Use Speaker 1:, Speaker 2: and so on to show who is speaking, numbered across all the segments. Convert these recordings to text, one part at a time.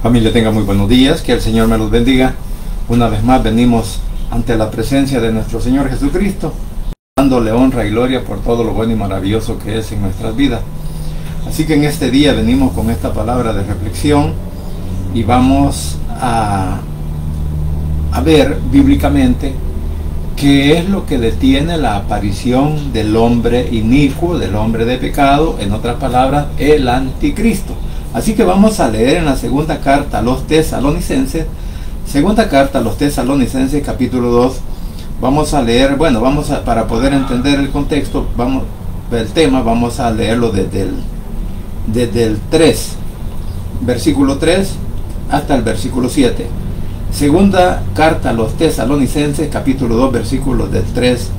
Speaker 1: Familia, tenga muy buenos días, que el Señor me los bendiga. Una vez más venimos ante la presencia de nuestro Señor Jesucristo, dándole honra y gloria por todo lo bueno y maravilloso que es en nuestras vidas. Así que en este día venimos con esta palabra de reflexión y vamos a ver bíblicamente qué es lo que detiene la aparición del hombre inicuo, del hombre de pecado, en otras palabras, el anticristo. Así que vamos a leer en la segunda carta a los Tesalonicenses, capítulo 2. Vamos a leer, para poder entender el contexto, el tema, vamos a leerlo desde el 3, versículo 3 hasta el versículo 7. Segunda carta a los Tesalonicenses, capítulo 2, versículos del 3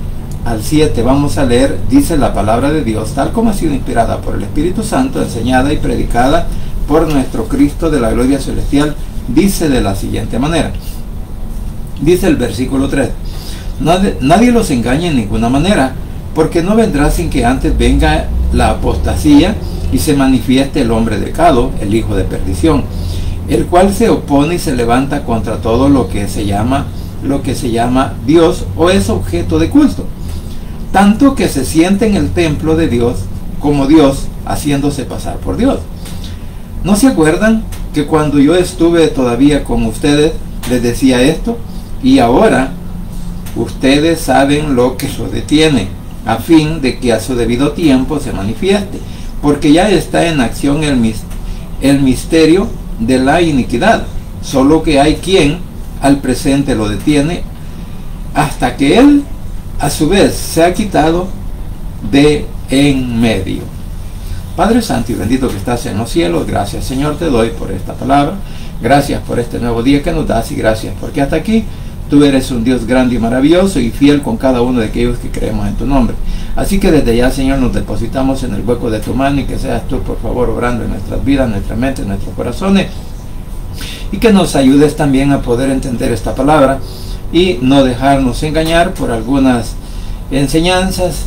Speaker 1: al 7. Vamos a leer, dice la palabra de Dios, tal como ha sido inspirada por el Espíritu Santo, enseñada y predicada por nuestro Cristo de la gloria celestial, dice de la siguiente manera. Dice el versículo 3: nadie los engañe en ninguna manera, porque no vendrá sin que antes venga la apostasía y se manifieste el hombre de pecado, el hijo de perdición, el cual se opone y se levanta contra todo lo que se llama Dios o es objeto de culto, tanto que se siente en el templo de Dios como Dios, haciéndose pasar por Dios. ¿No se acuerdan que cuando yo estuve todavía con ustedes les decía esto? Y ahora ustedes saben lo que lo detiene, a fin de que a su debido tiempo se manifieste, porque ya está en acción el misterio de la iniquidad, solo que hay quien al presente lo detiene, hasta que él a su vez se ha quitado de en medio. Padre Santo y bendito que estás en los cielos, gracias Señor te doy por esta palabra, gracias por este nuevo día que nos das y gracias porque hasta aquí tú eres un Dios grande y maravilloso y fiel con cada uno de aquellos que creemos en tu nombre. Así que desde ya, Señor, nos depositamos en el hueco de tu mano y que seas tú, por favor, obrando en nuestras vidas, nuestra mente, en nuestros corazones, y que nos ayudes también a poder entender esta palabra y no dejarnos engañar por algunas enseñanzas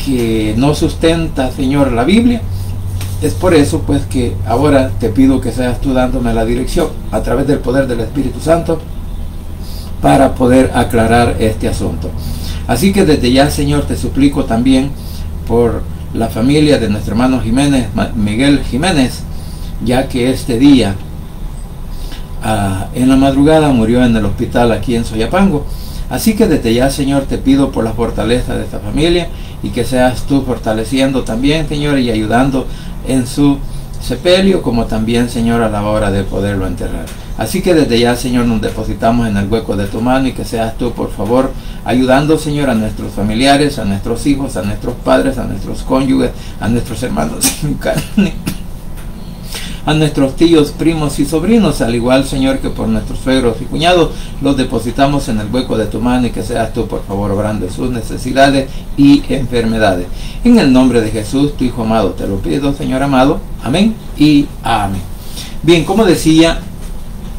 Speaker 1: que no sustenta, Señor, la Biblia. Es por eso pues que ahora te pido que seas tú dándome la dirección a través del poder del Espíritu Santo para poder aclarar este asunto. Así que desde ya, Señor, te suplico también por la familia de nuestro hermano Miguel Jiménez, ya que este día en la madrugada murió en el hospital aquí en Soyapango. Así que desde ya, Señor, te pido por la fortaleza de esta familia y que seas tú fortaleciendo también, Señor, y ayudando en su sepelio, como también, Señor, a la hora de poderlo enterrar. Así que desde ya, Señor, nos depositamos en el hueco de tu mano y que seas tú, por favor, ayudando, Señor, a nuestros familiares, a nuestros hijos, a nuestros padres, a nuestros cónyuges, a nuestros hermanos en carne, a nuestros tíos, primos y sobrinos, al igual, Señor, que por nuestros suegros y cuñados, los depositamos en el hueco de tu mano y que seas tú, por favor, obrando en sus necesidades y enfermedades. En el nombre de Jesús, tu Hijo amado, te lo pido, Señor amado. Amén y amén. Bien, como decía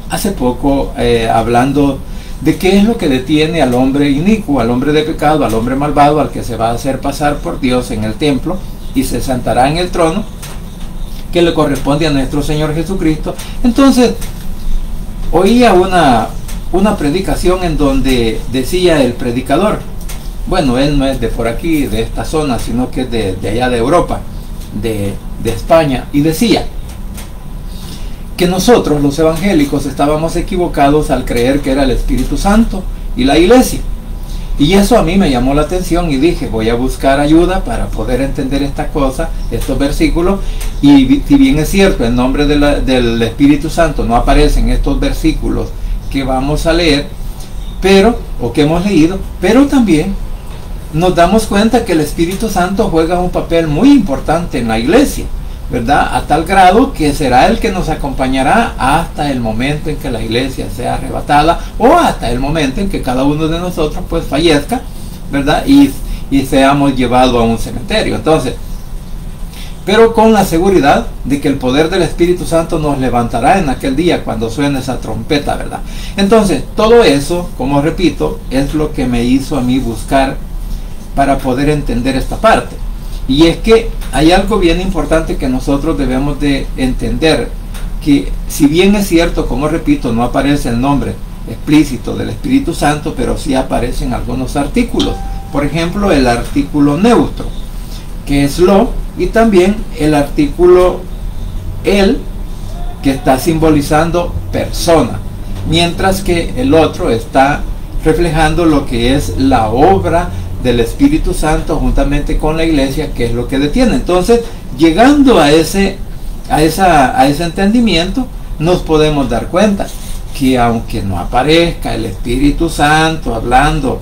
Speaker 1: hace poco, hablando de qué es lo que detiene al hombre inicuo, al hombre de pecado, al hombre malvado, al que se va a hacer pasar por Dios en el templo y se sentará en el trono que le corresponde a nuestro Señor Jesucristo. Entonces oía una predicación en donde decía el predicador, bueno, él no es de por aquí, de esta zona, sino que es de allá de Europa, de España, y decía que nosotros los evangélicos estábamos equivocados al creer que era el Espíritu Santo y la iglesia. Y eso a mí me llamó la atención y dije, voy a buscar ayuda para poder entender esta cosa, estos versículos. Y si bien es cierto, el nombre del Espíritu Santo no aparece en estos versículos que vamos a leer, o que hemos leído, pero también nos damos cuenta que el Espíritu Santo juega un papel muy importante en la iglesia, ¿verdad? A tal grado que será el que nos acompañará hasta el momento en que la iglesia sea arrebatada o hasta el momento en que cada uno de nosotros pues fallezca, ¿verdad? Y seamos llevados a un cementerio. Entonces, pero con la seguridad de que el poder del Espíritu Santo nos levantará en aquel día cuando suene esa trompeta, ¿verdad? Entonces, todo eso, como repito, es lo que me hizo a mí buscar para poder entender esta parte. Y es que hay algo bien importante que nosotros debemos de entender que si bien es cierto, como repito, no aparece el nombre explícito del Espíritu Santo, pero sí aparecen algunos artículos. Por ejemplo, el artículo neutro, que es lo, y también el artículo el, que está simbolizando persona, mientras que el otro está reflejando lo que es la obra del Espíritu Santo juntamente con la iglesia, que es lo que detiene. Entonces, llegando a ese entendimiento, nos podemos dar cuenta que aunque no aparezca el Espíritu Santo hablando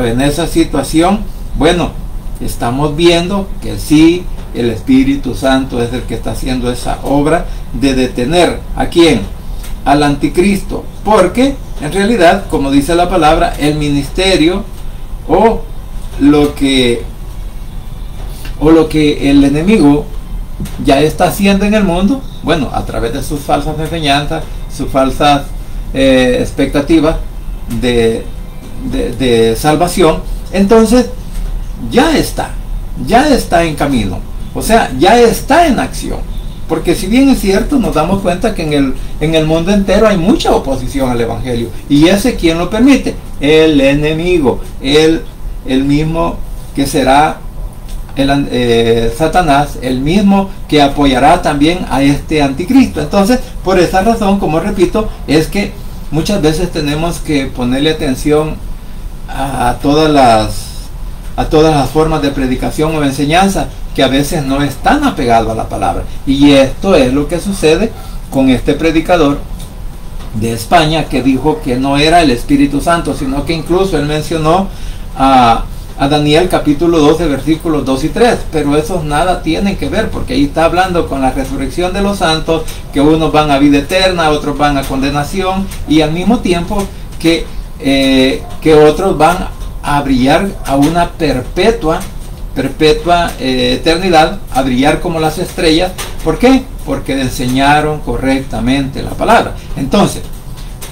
Speaker 1: en esa situación, bueno, estamos viendo que sí, el Espíritu Santo es el que está haciendo esa obra de detener ¿a quién? Al anticristo, porque en realidad, como dice la palabra, el ministerio o lo que el enemigo ya está haciendo en el mundo, bueno, a través de sus falsas enseñanzas, sus falsas expectativas de salvación, entonces ya está en camino, o sea, ya está en acción. Porque si bien es cierto, nos damos cuenta que en el mundo entero hay mucha oposición al Evangelio. ¿Y ese quién lo permite? El enemigo, el mismo que será Satanás, el mismo que apoyará también a este anticristo. Entonces, por esa razón, como repito, es que muchas veces tenemos que ponerle atención a todas las formas de predicación o enseñanza que a veces no están apegados a la palabra. Y esto es lo que sucede con este predicador de España, que dijo que no era el Espíritu Santo, sino que incluso él mencionó a Daniel capítulo 12 versículos 2 y 3, pero esos nada tienen que ver, porque ahí está hablando con la resurrección de los santos, que unos van a vida eterna, otros van a condenación, y al mismo tiempo que otros van a brillar a una perpetua eternidad, a brillar como las estrellas. ¿Por qué? Porque enseñaron correctamente la palabra. Entonces,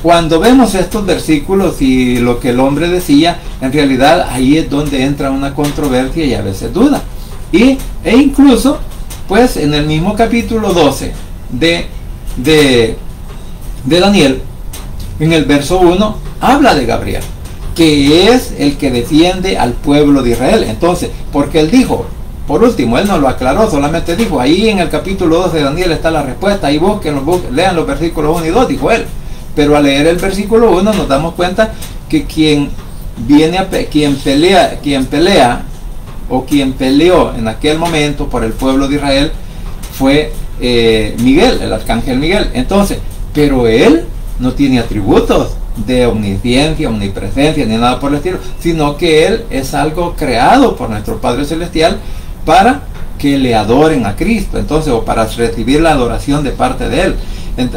Speaker 1: cuando vemos estos versículos y lo que el hombre decía, en realidad ahí es donde entra una controversia y a veces duda. E incluso, pues en el mismo capítulo 12 de Daniel, en el verso 1, habla de Gabriel, que es el que defiende al pueblo de Israel. Entonces, porque él dijo, por último, él no lo aclaró, solamente dijo, ahí en el capítulo 12 de Daniel está la respuesta, ahí lean los versículos 1 y 2, dijo él. Pero al leer el versículo 1 nos damos cuenta que quien pelea o quien peleó en aquel momento por el pueblo de Israel fue Miguel, el arcángel Miguel. Entonces, pero él no tiene atributos de omnisciencia, omnipresencia, ni nada por el estilo, sino que él es algo creado por nuestro Padre Celestial para que le adoren a Cristo, entonces, o para recibir la adoración de parte de él,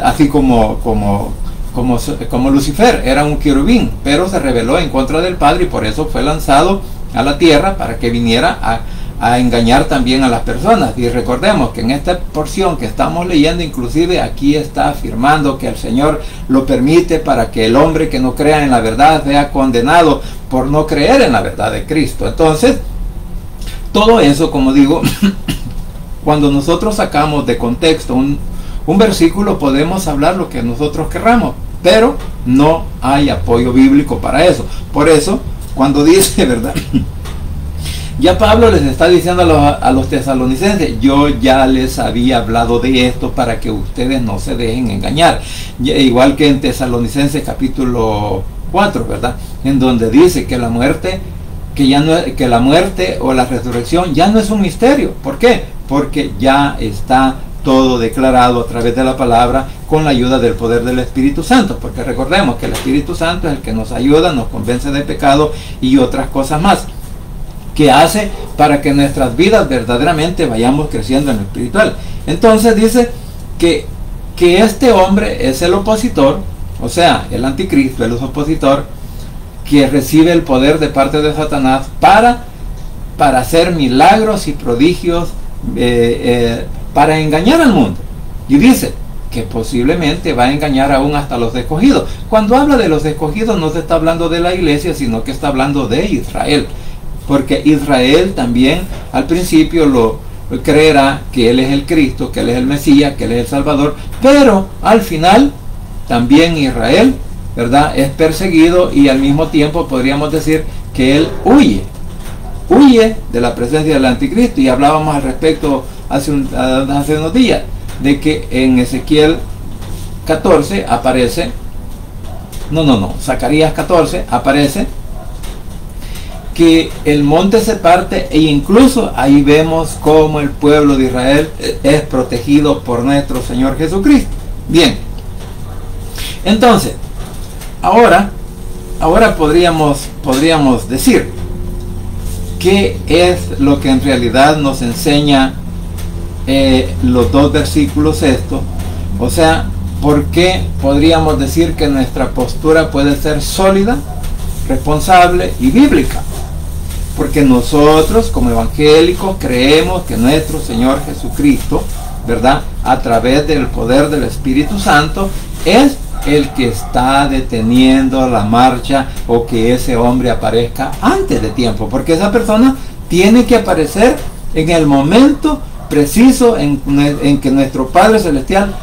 Speaker 1: así como Lucifer era un querubín, pero se rebeló en contra del Padre y por eso fue lanzado a la tierra para que viniera a engañar también a las personas. Y recordemos que en esta porción que estamos leyendo, inclusive aquí está afirmando que el Señor lo permite para que el hombre que no crea en la verdad sea condenado por no creer en la verdad de Cristo. Entonces, todo eso, como digo, cuando nosotros sacamos de contexto un versículo, podemos hablar lo que nosotros querramos, pero no hay apoyo bíblico para eso. Por eso, cuando dice, ¿verdad? Ya Pablo les está diciendo a los tesalonicenses, yo ya les había hablado de esto para que ustedes no se dejen engañar. Igual que en Tesalonicenses capítulo 4, ¿verdad? En donde dice que la muerte, que la muerte o la resurrección ya no es un misterio. ¿Por qué? Porque ya está todo declarado a través de la palabra con la ayuda del poder del Espíritu Santo. Porque recordemos que el Espíritu Santo es el que nos ayuda, nos convence de pecado y otras cosas más, que hace para que nuestras vidas verdaderamente vayamos creciendo en lo espiritual. Entonces dice que este hombre es el opositor, o sea, el anticristo, el opositor, que recibe el poder de parte de Satanás para hacer milagros y prodigios, para engañar al mundo. Y dice que posiblemente va a engañar aún hasta los escogidos. Cuando habla de los escogidos no se está hablando de la iglesia, sino que está hablando de Israel. Porque Israel también al principio creerá que Él es el Cristo, que Él es el Mesías, que Él es el Salvador, pero al final también Israel, ¿verdad?, es perseguido, y al mismo tiempo podríamos decir que él huye de la presencia del anticristo. Y hablábamos al respecto hace unos días de que en Ezequiel 14 aparece, Zacarías 14 aparece que el monte se parte, e incluso ahí vemos cómo el pueblo de Israel es protegido por nuestro Señor Jesucristo. Bien, entonces ahora podríamos decir qué es lo que en realidad nos enseña los dos versículos estos. O sea, ¿por qué podríamos decir que nuestra postura puede ser sólida, responsable y bíblica? Porque nosotros como evangélicos creemos que nuestro Señor Jesucristo, ¿verdad?, a través del poder del Espíritu Santo, es el que está deteniendo la marcha, o que ese hombre aparezca antes de tiempo, porque esa persona tiene que aparecer en el momento preciso en que nuestro Padre Celestial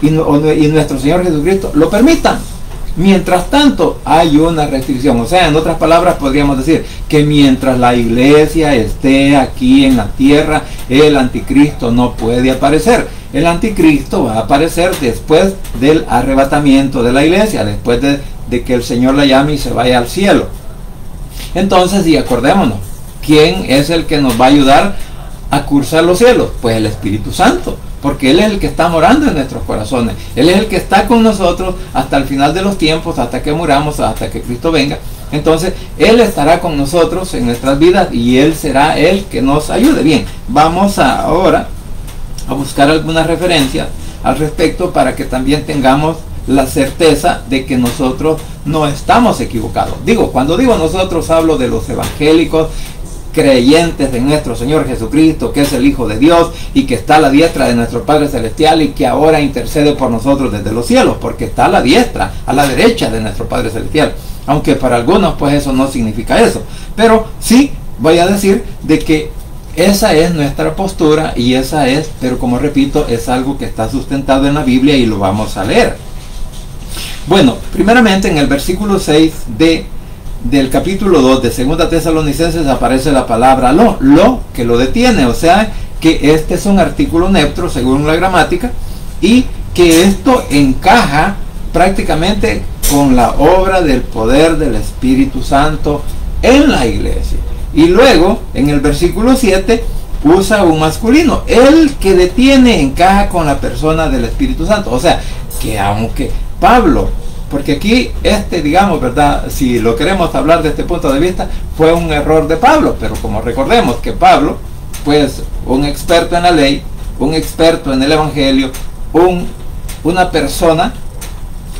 Speaker 1: y nuestro Señor Jesucristo lo permitan. Mientras tanto hay una restricción. O sea, en otras palabras podríamos decir que mientras la iglesia esté aquí en la tierra, el anticristo no puede aparecer. El anticristo va a aparecer después del arrebatamiento de la iglesia, después de que el Señor la llame y se vaya al cielo. Entonces, y acordémonos, ¿quién es el que nos va a ayudar a cursar los cielos? Pues el Espíritu Santo, porque Él es el que está morando en nuestros corazones. Él es el que está con nosotros hasta el final de los tiempos, hasta que muramos, hasta que Cristo venga. Entonces Él estará con nosotros en nuestras vidas, y Él será el que nos ayude. Bien, vamos ahora a buscar algunas referencias al respecto, para que también tengamos la certeza de que nosotros no estamos equivocados. Cuando digo nosotros, hablo de los evangélicos creyentes de nuestro Señor Jesucristo, que es el Hijo de Dios y que está a la diestra de nuestro Padre Celestial, y que ahora intercede por nosotros desde los cielos, porque está a la diestra, a la derecha de nuestro Padre Celestial. Aunque para algunos pues eso no significa eso, pero sí voy a decir de que esa es nuestra postura, y esa es, pero como repito, es algo que está sustentado en la Biblia, y lo vamos a leer. Bueno, primeramente en el versículo 6 del capítulo 2 de 2 Tesalonicenses aparece la palabra lo que lo detiene. O sea, que este es un artículo neutro según la gramática, y que esto encaja prácticamente con la obra del poder del Espíritu Santo en la iglesia. Y luego en el versículo 7 usa un masculino. El que detiene encaja con la persona del Espíritu Santo. O sea, que aunque Pablo, porque aquí digamos, ¿verdad?, si lo queremos hablar desde este punto de vista, fue un error de Pablo, pero como recordemos que Pablo, pues un experto en la ley, un experto en el evangelio, una persona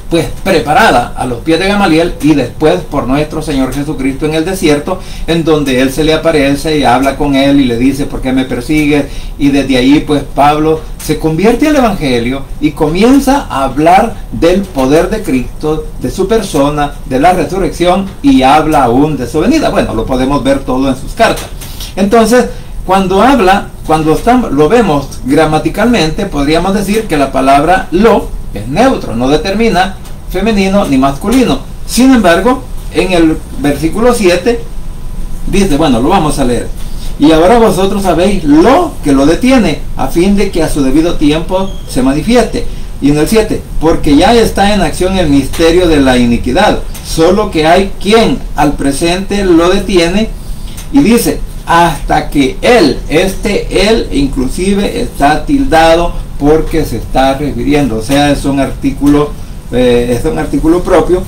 Speaker 1: pues preparada a los pies de Gamaliel, y después por nuestro Señor Jesucristo en el desierto, en donde Él se le aparece y habla con él y le dice: ¿por qué me persigues? Y desde ahí pues Pablo se convierte al evangelio y comienza a hablar del poder de Cristo, de su persona, de la resurrección, y habla aún de su venida. Bueno, lo podemos ver todo en sus cartas. Entonces, cuando lo vemos gramaticalmente, podríamos decir que la palabra lo es neutro, no determina femenino ni masculino. Sin embargo, en el versículo 7 dice, bueno, lo vamos a leer: y ahora vosotros sabéis lo que lo detiene, a fin de que a su debido tiempo se manifieste. Y en el 7, porque ya está en acción el misterio de la iniquidad, solo que hay quien al presente lo detiene, y dice, hasta que él inclusive está tildado, porque se está refiriendo, o sea, es un artículo propio,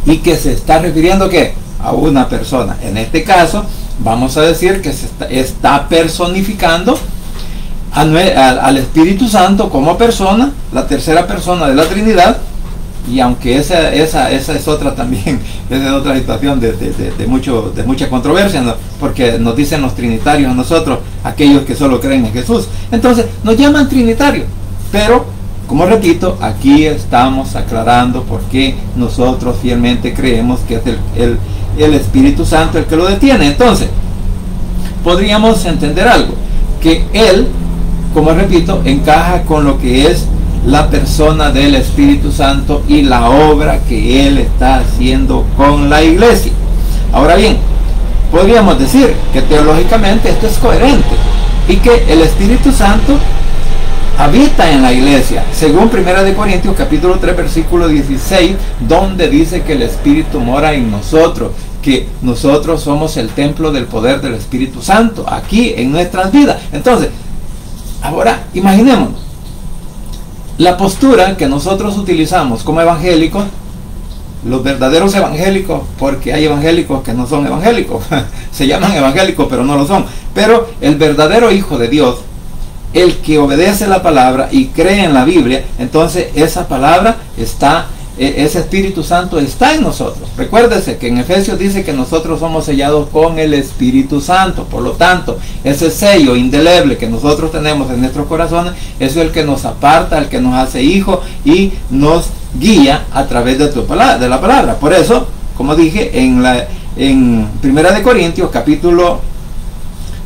Speaker 1: y que se está refiriendo ¿qué? A una persona. En este caso vamos a decir que se está personificando al Espíritu Santo como persona, la tercera persona de la Trinidad. Y aunque esa es otra también, esa es otra situación de mucha controversia, ¿no? Porque nos dicen los trinitarios a nosotros, aquellos que solo creen en Jesús. Entonces nos llaman trinitarios, pero como repito, aquí estamos aclarando por qué nosotros fielmente creemos que es el Espíritu Santo el que lo detiene. Entonces podríamos entender algo, que Él, como repito, encaja con lo que es la persona del Espíritu Santo y la obra que Él está haciendo con la iglesia. Ahora bien, podríamos decir que teológicamente esto es coherente y que el Espíritu Santo habita en la iglesia, según 1 Corintios capítulo 3 versículo 16, donde dice que el Espíritu mora en nosotros, que nosotros somos el templo del poder del Espíritu Santo aquí en nuestras vidas. Entonces, ahora imaginemos la postura que nosotros utilizamos como evangélicos, los verdaderos evangélicos, porque hay evangélicos que no son evangélicos, se llaman evangélicos pero no lo son, pero el verdadero hijo de Dios, el que obedece la palabra y cree en la Biblia, entonces esa palabra está, ese Espíritu Santo está en nosotros. Recuérdese que en Efesios dice que nosotros somos sellados con el Espíritu Santo. Por lo tanto, ese sello indeleble que nosotros tenemos en nuestros corazones es el que nos aparta, el que nos hace hijos y nos guía a través de la palabra. Por eso, como dije, en 1 Corintios capítulo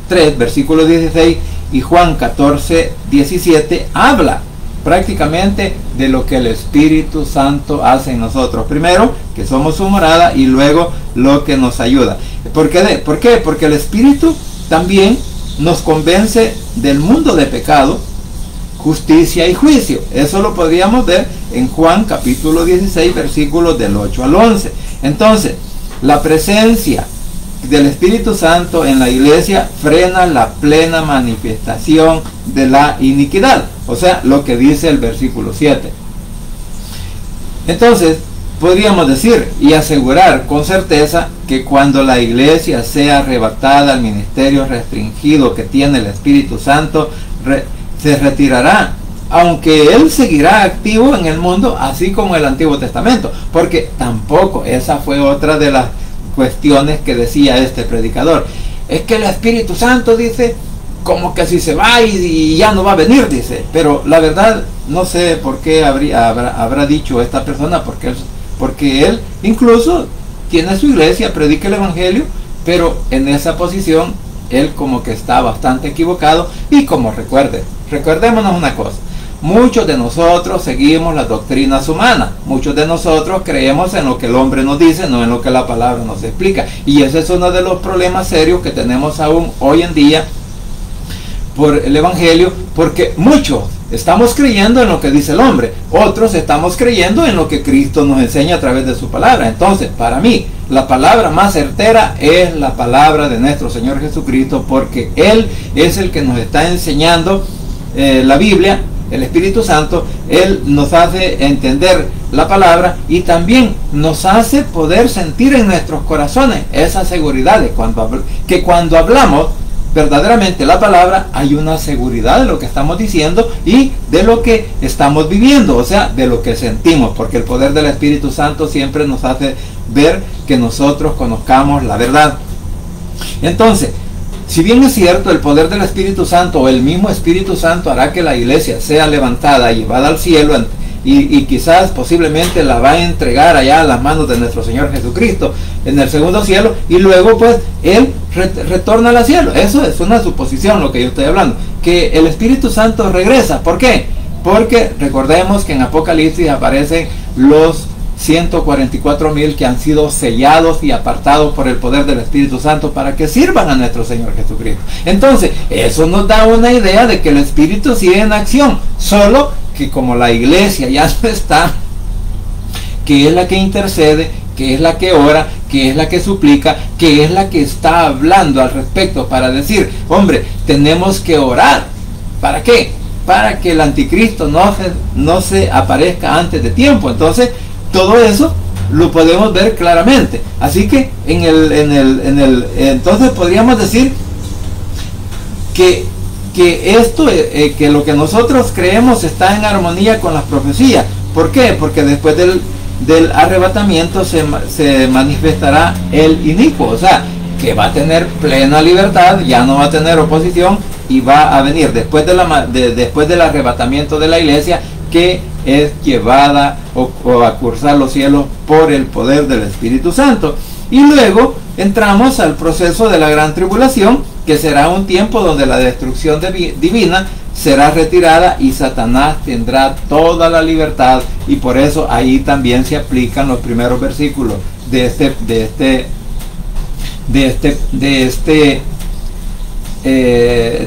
Speaker 1: 3 versículo 16 y Juan 14, 17 habla prácticamente de lo que el Espíritu Santo hace en nosotros. Primero, que somos su morada, y luego lo que nos ayuda. ¿Por qué? Porque el Espíritu también nos convence del mundo de pecado, justicia y juicio. Eso lo podríamos ver en Juan capítulo 16, versículos del 8 al 11. Entonces, la presencia del Espíritu Santo en la iglesia frena la plena manifestación de la iniquidad, o sea, lo que dice el versículo 7. Entonces, podríamos decir y asegurar con certeza que cuando la iglesia sea arrebatada al ministerio restringido que tiene el Espíritu Santo, se retirará, aunque Él seguirá activo en el mundo, así como el Antiguo Testamento, porque tampoco esa fue otra de las cuestiones que decía este predicador. Es que el Espíritu Santo, dice, como que si se va y ya no va a venir, dice. Pero la verdad, no sé por qué habrá dicho esta persona, porque él incluso tiene su iglesia, predica el Evangelio, pero en esa posición él como que está bastante equivocado. Y como recordémonos una cosa: muchos de nosotros seguimos las doctrinas humanas. Muchos de nosotros creemos en lo que el hombre nos dice, no en lo que la palabra nos explica. Y ese es uno de los problemas serios que tenemos aún hoy en día por el Evangelio, porque muchos estamos creyendo en lo que dice el hombre, otros estamos creyendo en lo que Cristo nos enseña a través de su palabra. Entonces, para mí, la palabra más certera es la palabra de nuestro Señor Jesucristo, porque Él es el que nos está enseñando la Biblia. El Espíritu Santo, Él nos hace entender la palabra y también nos hace poder sentir en nuestros corazones esa seguridad de que cuando hablamos verdaderamente la palabra, hay una seguridad de lo que estamos diciendo y de lo que estamos viviendo, o sea, de lo que sentimos, porque el poder del Espíritu Santo siempre nos hace ver que nosotros conozcamos la verdad. Entonces, si bien es cierto, el poder del Espíritu Santo o el mismo Espíritu Santo hará que la iglesia sea levantada y llevada al cielo, y quizás posiblemente la va a entregar allá a las manos de nuestro Señor Jesucristo en el segundo cielo, y luego pues Él retorna al cielo. Eso es una suposición lo que yo estoy hablando, que el Espíritu Santo regresa. ¿Por qué? Porque recordemos que en Apocalipsis aparecen los 144,000 que han sido sellados y apartados por el poder del Espíritu Santo para que sirvan a nuestro Señor Jesucristo. Entonces, eso nos da una idea de que el Espíritu sigue en acción, solo que como la iglesia ya no está, que es la que intercede, que es la que ora, que es la que suplica, que es la que está hablando al respecto para decir, hombre, tenemos que orar. ¿Para qué? Para que el anticristo no se aparezca antes de tiempo. Entonces, todo eso lo podemos ver claramente. Así que entonces podríamos decir que esto, que lo que nosotros creemos está en armonía con las profecías. ¿Por qué? Porque después del arrebatamiento se manifestará el inicuo, o sea, que va a tener plena libertad, ya no va a tener oposición, y va a venir después del arrebatamiento de la iglesia, que es llevada o a cursar los cielos por el poder del Espíritu Santo. Y luego entramos al proceso de la gran tribulación, que será un tiempo donde la destrucción divina será retirada y Satanás tendrá toda la libertad, y por eso ahí también se aplican los primeros versículos de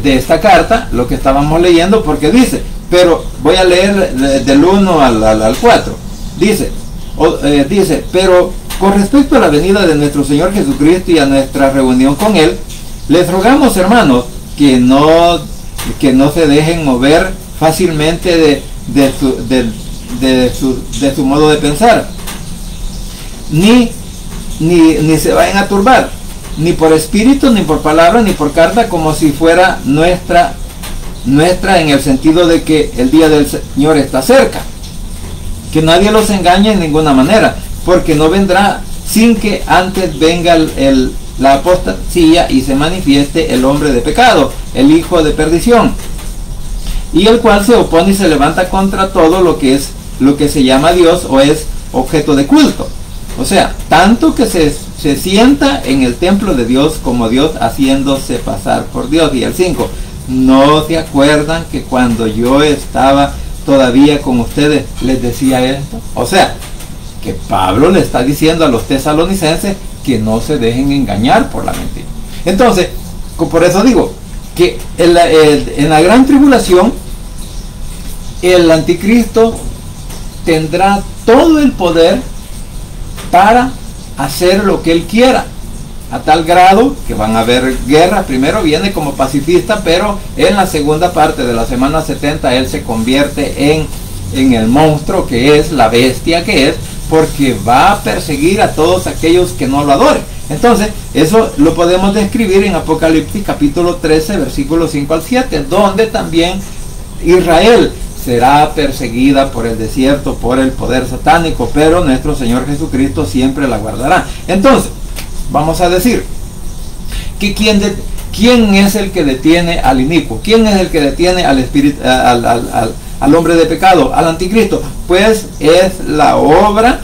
Speaker 1: esta carta, lo que estábamos leyendo, porque dice, pero voy a leer del 1 al 4, dice, pero con respecto a la venida de nuestro Señor Jesucristo y a nuestra reunión con Él, les rogamos, hermanos, que no se dejen mover fácilmente de su modo de pensar, ni se vayan a turbar, ni por espíritu, ni por palabra, ni por carta, como si fuera nuestra en el sentido de que el día del Señor está cerca. Que nadie los engañe en ninguna manera, porque no vendrá sin que antes venga la apostasía y se manifieste el hombre de pecado, el hijo de perdición, y el cual se opone y se levanta contra todo lo que se llama Dios o es objeto de culto. O sea, tanto que se sienta en el templo de Dios como Dios, haciéndose pasar por Dios. Y el 5, ¿no se acuerdan que cuando yo estaba todavía con ustedes les decía esto? O sea, que Pablo le está diciendo a los tesalonicenses que no se dejen engañar por la mentira. Entonces, por eso digo que en la gran tribulación el anticristo tendrá todo el poder para hacer lo que él quiera, a tal grado que van a haber guerra. Primero viene como pacifista, pero en la segunda parte de la semana 70 él se convierte en el monstruo que es, la bestia que es, porque va a perseguir a todos aquellos que no lo adoren. Entonces, eso lo podemos describir en Apocalipsis capítulo 13, versículos 5 al 7, donde también Israel será perseguida por el desierto, por el poder satánico, pero nuestro Señor Jesucristo siempre la guardará. Entonces, vamos a decir que ¿quién es el que detiene al inicuo? ¿Quién es el que detiene al espíritu, al hombre de pecado, al anticristo? Pues es la obra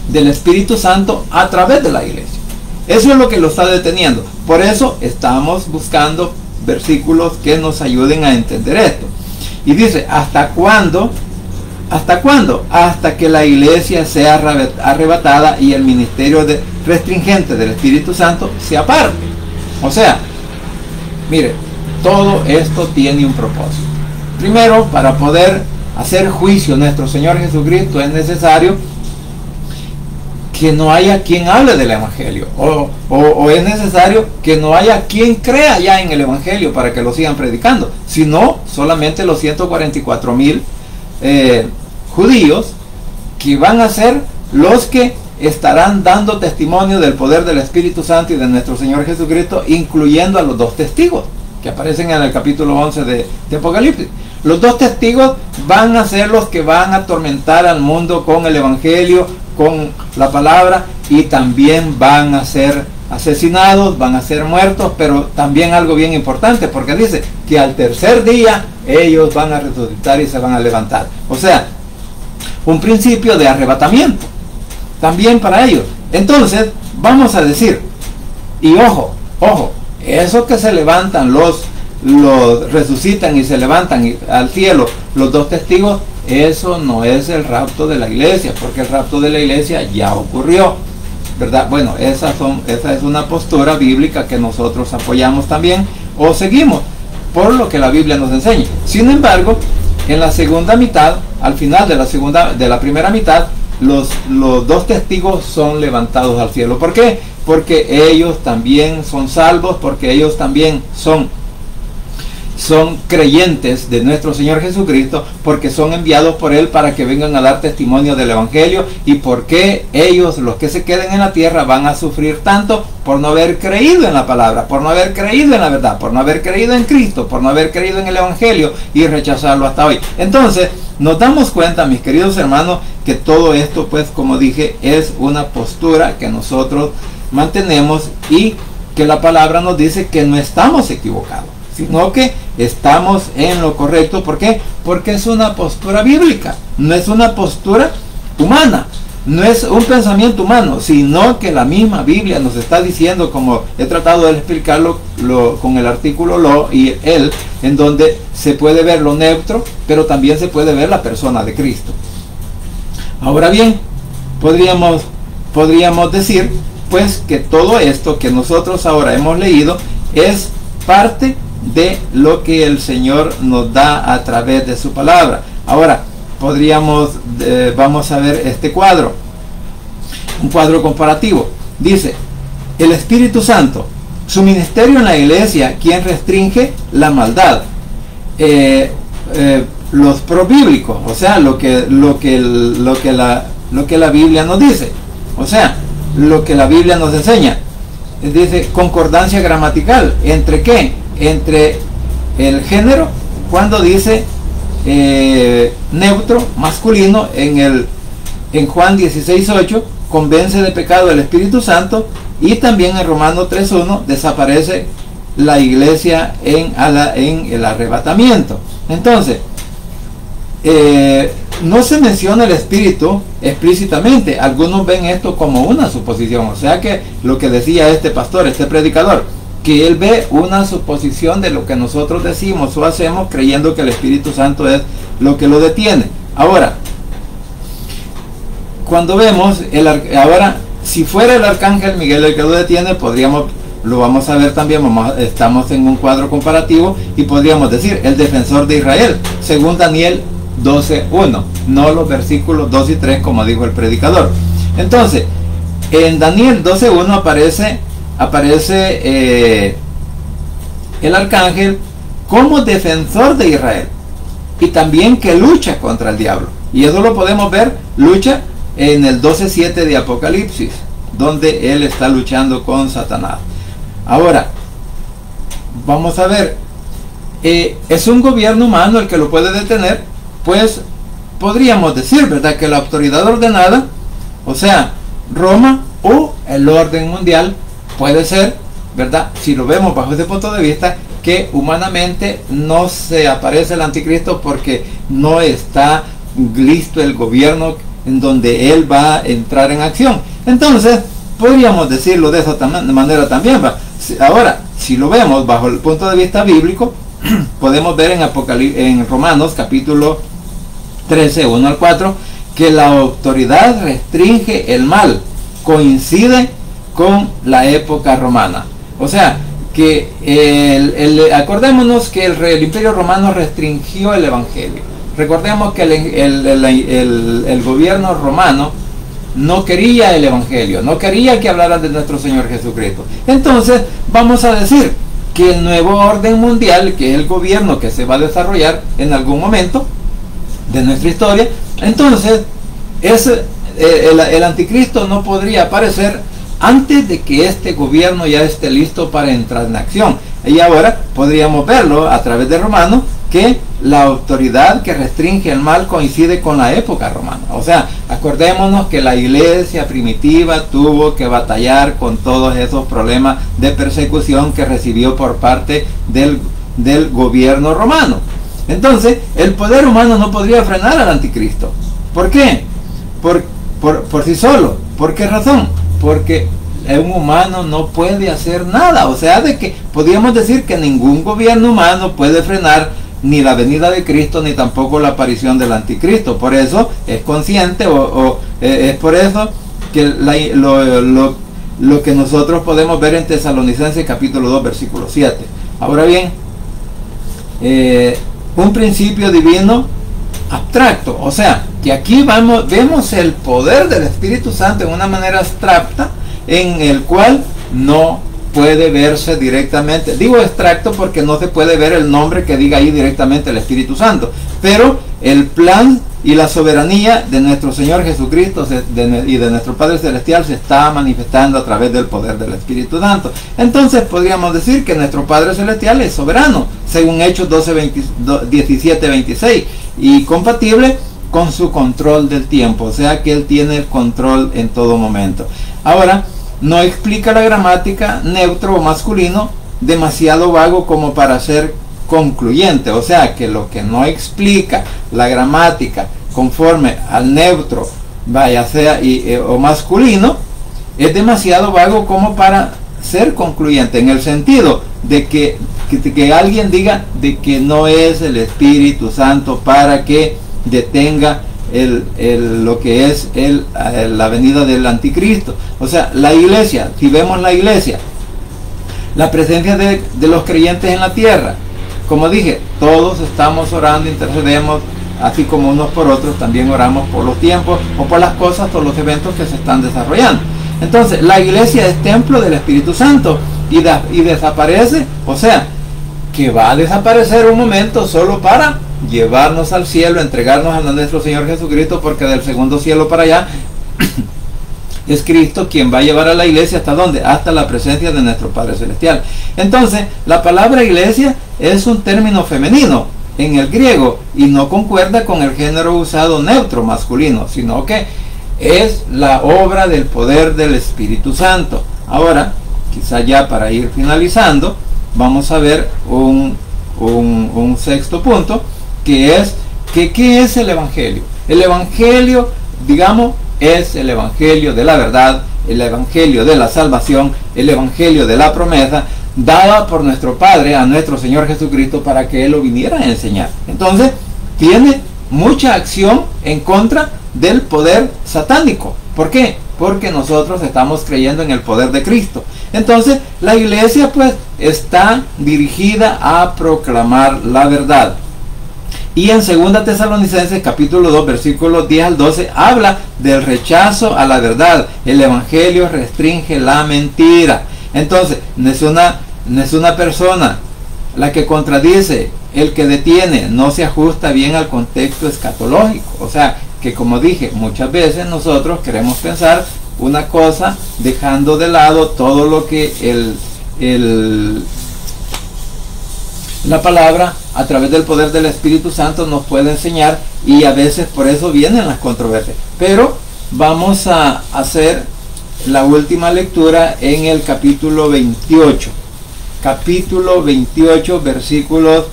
Speaker 1: del Espíritu Santo a través de la iglesia. Eso es lo que lo está deteniendo. Por eso estamos buscando versículos que nos ayuden a entender esto. Y dice, ¿hasta cuándo? ¿Hasta cuándo? Hasta que la iglesia sea arrebatada y el ministerio restringente del Espíritu Santo se aparte. O sea, mire, todo esto tiene un propósito. Primero, para poder hacer juicio a nuestro Señor Jesucristo es necesario que no haya quien hable del Evangelio, o es necesario que no haya quien crea ya en el Evangelio para que lo sigan predicando, sino solamente los 144,000 judíos que van a ser los que estarán dando testimonio del poder del Espíritu Santo y de nuestro Señor Jesucristo, incluyendo a los 2 testigos que aparecen en el capítulo 11 de Apocalipsis. Los 2 testigos van a ser los que van a atormentar al mundo con el Evangelio, con la palabra, y también van a ser asesinados, van a ser muertos, pero también algo bien importante, porque dice que al tercer día ellos van a resucitar y se van a levantar. O sea, un principio de arrebatamiento también para ellos. Entonces, vamos a decir, y ojo, esos que se levantan, los resucitan y se levantan al cielo, los 2 testigos, eso no es el rapto de la iglesia, porque el rapto de la iglesia ya ocurrió, ¿verdad? Bueno, esa es una postura bíblica que nosotros apoyamos también, o seguimos por lo que la Biblia nos enseña. Sin embargo, en la segunda mitad, al final de la primera mitad, los 2 testigos son levantados al cielo. ¿Por qué? Porque ellos también son salvos, porque ellos también son creyentes de nuestro Señor Jesucristo, porque son enviados por Él para que vengan a dar testimonio del Evangelio, y porque ellos, los que se queden en la tierra, van a sufrir tanto por no haber creído en la palabra, por no haber creído en la verdad, por no haber creído en Cristo, por no haber creído en el Evangelio y rechazarlo hasta hoy. Entonces, nos damos cuenta, mis queridos hermanos, que todo esto, pues, como dije, es una postura que nosotros mantenemos, y que la palabra nos dice que no estamos equivocados, sino que estamos en lo correcto. ¿Por qué? Porque es una postura bíblica, no es una postura humana. no es un pensamiento humano, sino que la misma Biblia nos está diciendo, como he tratado de explicarlo con el artículo lo y el, en donde se puede ver lo neutro, pero también se puede ver la persona de Cristo. Ahora bien, podríamos decir pues que todo esto que nosotros ahora hemos leído es parte de lo que el Señor nos da a través de su palabra. Ahora vamos a ver este cuadro, un cuadro comparativo. Dice: el Espíritu Santo, su ministerio en la iglesia, quien restringe la maldad. Los probíblicos, o sea, lo que la Biblia nos dice, o sea, lo que la Biblia nos enseña. Dice concordancia gramatical. ¿Entre qué? Entre el género, cuando dice neutro, masculino, en Juan 16:8, convence de pecado el Espíritu Santo, y también en Romanos 3:1 desaparece la iglesia en el arrebatamiento. Entonces, no se menciona el Espíritu explícitamente. Algunos ven esto como una suposición, o sea que lo que decía este pastor, este predicador, que él ve una suposición de lo que nosotros decimos o hacemos, creyendo que el Espíritu Santo es lo que lo detiene. Ahora, cuando vemos ahora, si fuera el arcángel Miguel el que lo detiene, lo vamos a ver también. Estamos en un cuadro comparativo y podríamos decir el defensor de Israel, según Daniel 12:1, no los versículos 2 y 3 como dijo el predicador. Entonces, en Daniel 12:1 aparece el arcángel como defensor de Israel, y también que lucha contra el diablo, y eso lo podemos ver, lucha en el 12:7 de Apocalipsis, donde él está luchando con Satanás. Ahora, vamos a ver, ¿es un gobierno humano el que lo puede detener? Pues podríamos decir, ¿verdad?, que la autoridad ordenada, o sea, Roma o el orden mundial, puede ser, ¿verdad?, si lo vemos bajo ese punto de vista, que humanamente no se aparece el anticristo porque no está listo el gobierno en donde él va a entrar en acción. Entonces, podríamos decirlo de esa manera también, ¿va? Ahora, si lo vemos bajo el punto de vista bíblico, podemos ver en Romanos capítulo 13, 1 al 4, que la autoridad restringe el mal, coincide con la época romana. O sea, que acordémonos que el Imperio Romano restringió el Evangelio. Recordemos que el gobierno romano no quería el Evangelio, no quería que hablaran de nuestro Señor Jesucristo. Entonces, vamos a decir que el nuevo orden mundial, que es el gobierno que se va a desarrollar en algún momento de nuestra historia, entonces el anticristo no podría aparecer antes de que este gobierno ya esté listo para entrar en acción. Y ahora podríamos verlo a través de Romanos, que la autoridad que restringe el mal coincide con la época romana. O sea, acordémonos que la iglesia primitiva tuvo que batallar con todos esos problemas de persecución que recibió por parte del gobierno romano. Entonces, el poder humano no podría frenar al anticristo. ¿Por qué? Por sí solo. ¿Por qué razón? Porque un humano no puede hacer nada. O sea, de que podríamos decir que ningún gobierno humano puede frenar ni la venida de Cristo, ni tampoco la aparición del anticristo. Por eso es consciente, es por eso que lo que nosotros podemos ver en Tesalonicenses capítulo 2 versículo 7. Ahora bien, un principio divino abstracto, o sea, que aquí vemos el poder del Espíritu Santo en una manera abstracta, en el cual no puede verse directamente. Digo abstracto porque no se puede ver el nombre que diga ahí directamente el Espíritu Santo, pero el plan y la soberanía de nuestro Señor Jesucristo y de nuestro Padre Celestial se está manifestando a través del poder del Espíritu Santo. Entonces podríamos decir que nuestro Padre Celestial es soberano, según Hechos 17:26, y compatible con su control del tiempo, o sea que Él tiene el control en todo momento. Ahora, no explica la gramática neutro o masculino demasiado vago como para ser concluyente, o sea que lo que no explica la gramática conforme al neutro vaya sea o masculino, es demasiado vago como para ser concluyente, en el sentido de que alguien diga de que no es el Espíritu Santo para que detenga lo que es la venida del anticristo. O sea, la iglesia, si vemos la iglesia, la presencia de los creyentes en la tierra, como dije, todos estamos orando, intercedemos, así como unos por otros, también oramos por los tiempos o por las cosas o los eventos que se están desarrollando. Entonces, la iglesia es templo del Espíritu Santo y desaparece, o sea, que va a desaparecer un momento solo para llevarnos al cielo, entregarnos a nuestro Señor Jesucristo, porque del segundo cielo para allá es Cristo quien va a llevar a la iglesia hasta ¿dónde? Hasta la presencia de nuestro Padre Celestial. Entonces, la palabra iglesia es un término femenino en el griego y no concuerda con el género usado neutro masculino, sino que es la obra del poder del Espíritu Santo. Ahora, quizá ya para ir finalizando, vamos a ver un sexto punto, que es ¿qué es el Evangelio? El Evangelio, digamos, es el Evangelio de la verdad, el Evangelio de la salvación, el Evangelio de la promesa, dada por nuestro Padre a nuestro Señor Jesucristo para que Él lo viniera a enseñar. Entonces, tiene mucha acción en contra del poder satánico. ¿Por qué? Porque nosotros estamos creyendo en el poder de Cristo. Entonces, la iglesia pues está dirigida a proclamar la verdad. Y en 2 Tesalonicenses capítulo 2 versículos 10 al 12 habla del rechazo a la verdad. El evangelio restringe la mentira. Entonces, no es una persona la que contradice, el que detiene, no se ajusta bien al contexto escatológico. O sea, que como dije, muchas veces nosotros queremos pensar una cosa dejando de lado todo lo que la palabra a través del poder del Espíritu Santo nos puede enseñar, y a veces por eso vienen las controversias. Pero vamos a hacer la última lectura en el capítulo 28. Capítulo 28, versículos,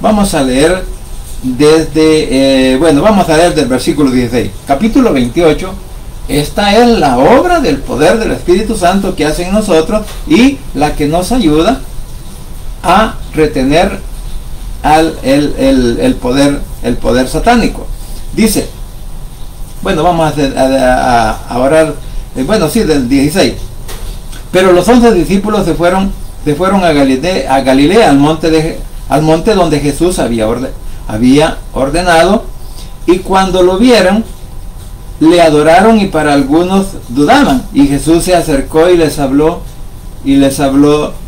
Speaker 1: vamos a leer vamos a leer del versículo 16. Capítulo 28, esta es la obra del poder del Espíritu Santo que hace en nosotros y la que nos ayuda a retener el poder satánico. Dice, vamos a orar, del 16. Pero los 11 discípulos se fueron a Galilea, al monte donde Jesús había ordenado, y cuando lo vieron, le adoraron, y para algunos dudaban. Y Jesús se acercó y les habló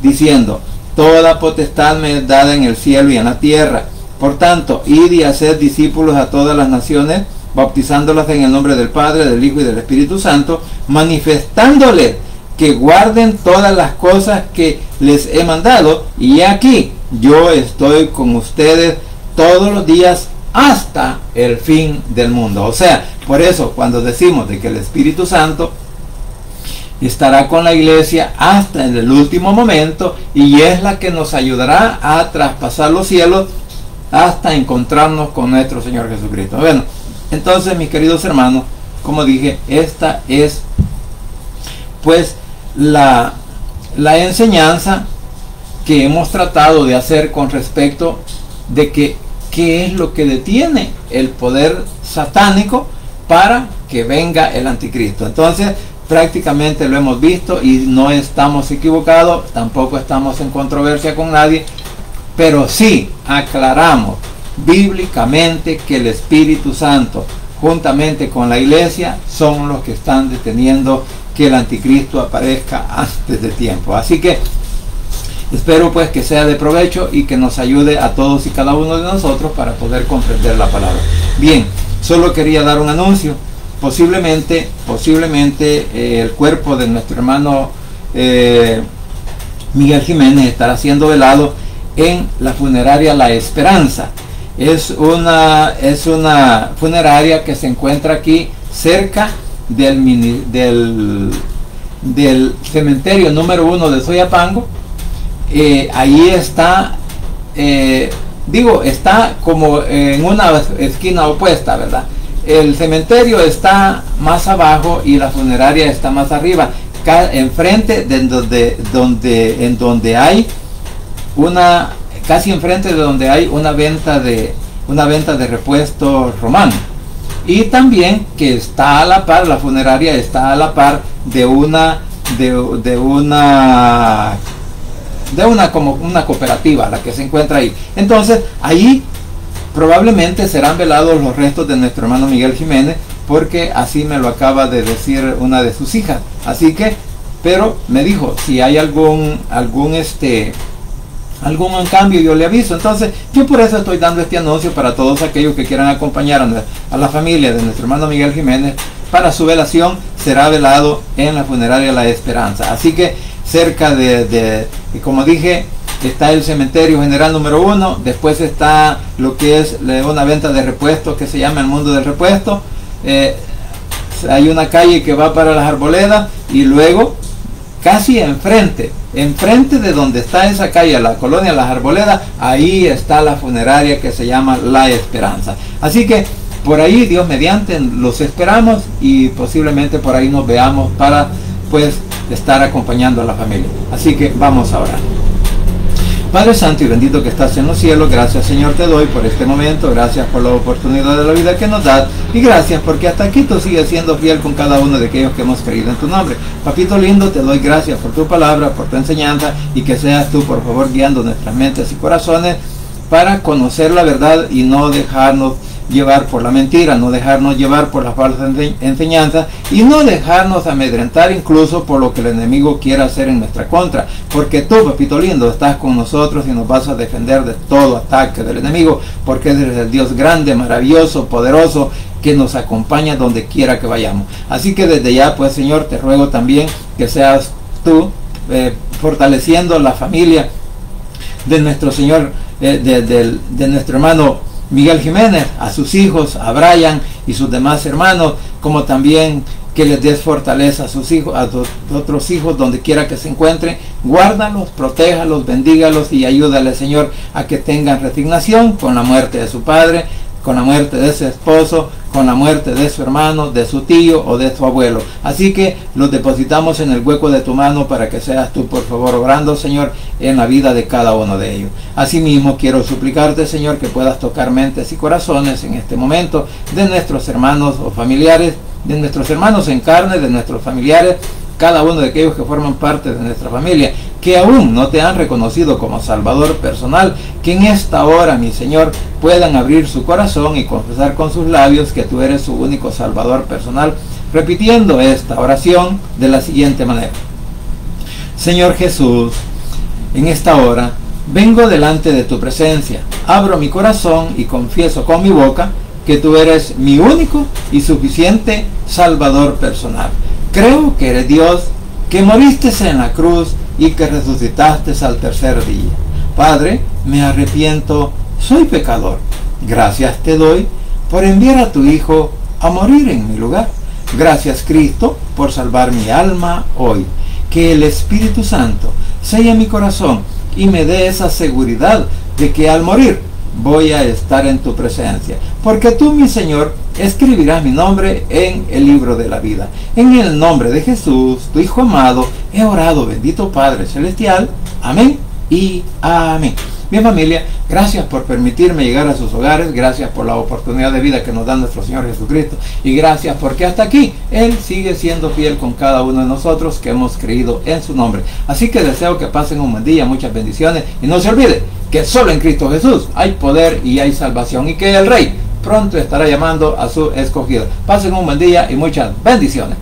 Speaker 1: diciendo: toda potestad me es dada en el cielo y en la tierra. Por tanto, id y haced discípulos a todas las naciones, bautizándolas en el nombre del Padre, del Hijo y del Espíritu Santo, manifestándoles que guarden todas las cosas que les he mandado, y aquí yo estoy con ustedes todos los días hasta el fin del mundo. O sea, por eso cuando decimos de que el Espíritu Santo estará con la iglesia hasta en el último momento, y es la que nos ayudará a traspasar los cielos hasta encontrarnos con nuestro Señor Jesucristo. Bueno, entonces, mis queridos hermanos, como dije, esta es pues la enseñanza que hemos tratado de hacer con respecto de qué es lo que detiene el poder satánico para que venga el anticristo. Entonces, prácticamente lo hemos visto y no estamos equivocados, tampoco estamos en controversia con nadie, pero sí aclaramos bíblicamente que el Espíritu Santo juntamente con la iglesia son los que están deteniendo que el anticristo aparezca antes de tiempo. Así que espero pues que sea de provecho y que nos ayude a todos y cada uno de nosotros para poder comprender la palabra. Bien, solo quería dar un anuncio. Posiblemente el cuerpo de nuestro hermano Miguel Jiménez estará siendo velado en la funeraria La Esperanza. Es una funeraria que se encuentra aquí cerca del cementerio número 1 de Soyapango. Ahí está, está como en una esquina opuesta, ¿verdad? el cementerio está más abajo y la funeraria está más arriba, enfrente de donde hay una, casi enfrente de donde hay una venta de repuestos romano. Y también que está a la par, la funeraria está a la par de una como una cooperativa, la que se encuentra ahí. Entonces ahí probablemente serán velados los restos de nuestro hermano Miguel Jiménez, porque así me lo acaba de decir una de sus hijas. Así que, pero me dijo, si hay algún cambio, yo le aviso. Entonces yo por eso estoy dando este anuncio para todos aquellos que quieran acompañar a la familia de nuestro hermano Miguel Jiménez para su velación. Será velado en la funeraria La Esperanza. Así que cerca como dije, está el cementerio general número 1, después está lo que es una venta de repuestos que se llama El Mundo del Repuesto. Hay una calle que va para las Arboledas, y luego casi enfrente de donde está esa calle, la colonia Las Arboledas, ahí está la funeraria que se llama La Esperanza. Así que por ahí, Dios mediante, los esperamos, y posiblemente por ahí nos veamos para pues estar acompañando a la familia. Así que vamos a orar. Padre Santo y bendito que estás en los cielos, gracias Señor te doy por este momento, gracias por la oportunidad de la vida que nos das, y gracias porque hasta aquí tú sigues siendo fiel con cada uno de aquellos que hemos creído en tu nombre. Papito lindo, te doy gracias por tu palabra, por tu enseñanza, y que seas tú por favor guiando nuestras mentes y corazones para conocer la verdad y no dejarnos llevar por la mentira, no dejarnos llevar por las falsas enseñanzas, y no dejarnos amedrentar incluso por lo que el enemigo quiera hacer en nuestra contra, porque tú, papito lindo, estás con nosotros y nos vas a defender de todo ataque del enemigo, porque eres el Dios grande, maravilloso, poderoso, que nos acompaña donde quiera que vayamos. Así que desde ya, pues Señor, te ruego también que seas tú fortaleciendo la familia de nuestro Señor, de nuestro hermano Miguel Jiménez, a sus hijos, a Brian y sus demás hermanos, como también que les des fortaleza a sus hijos, a tus otros hijos, donde quiera que se encuentren. Guárdalos, protéjalos, bendígalos y ayúdale, Señor, a que tengan resignación con la muerte de su padre, con la muerte de su esposo, con la muerte de su hermano, de su tío o de su abuelo. Así que los depositamos en el hueco de tu mano para que seas tú, por favor, obrando, Señor, en la vida de cada uno de ellos. Asimismo, quiero suplicarte, Señor, que puedas tocar mentes y corazones en este momento de nuestros hermanos o familiares, de nuestros hermanos en carne, de nuestros familiares, cada uno de aquellos que forman parte de nuestra familia, que aún no te han reconocido como Salvador personal, que en esta hora, mi Señor, puedan abrir su corazón y confesar con sus labios que tú eres su único Salvador personal, repitiendo esta oración de la siguiente manera. Señor Jesús, en esta hora vengo delante de tu presencia, abro mi corazón y confieso con mi boca que tú eres mi único y suficiente Salvador personal. Creo que eres Dios, que moriste en la cruz y que resucitaste al tercer día. Padre, me arrepiento, soy pecador. Gracias te doy por enviar a tu Hijo a morir en mi lugar. Gracias, Cristo, por salvar mi alma hoy. Que el Espíritu Santo selle mi corazón y me dé esa seguridad de que al morir voy a estar en tu presencia, porque tú, mi Señor, escribirás mi nombre en el libro de la vida. En el nombre de Jesús, tu Hijo amado, he orado, bendito Padre Celestial. Amén y amén. Mi familia, gracias por permitirme llegar a sus hogares, gracias por la oportunidad de vida que nos da nuestro Señor Jesucristo, y gracias porque hasta aquí Él sigue siendo fiel con cada uno de nosotros que hemos creído en su nombre. Así que deseo que pasen un buen día, muchas bendiciones, y no se olvide que solo en Cristo Jesús hay poder y hay salvación, y que el Rey pronto estará llamando a su escogido. Pasen un buen día y muchas bendiciones.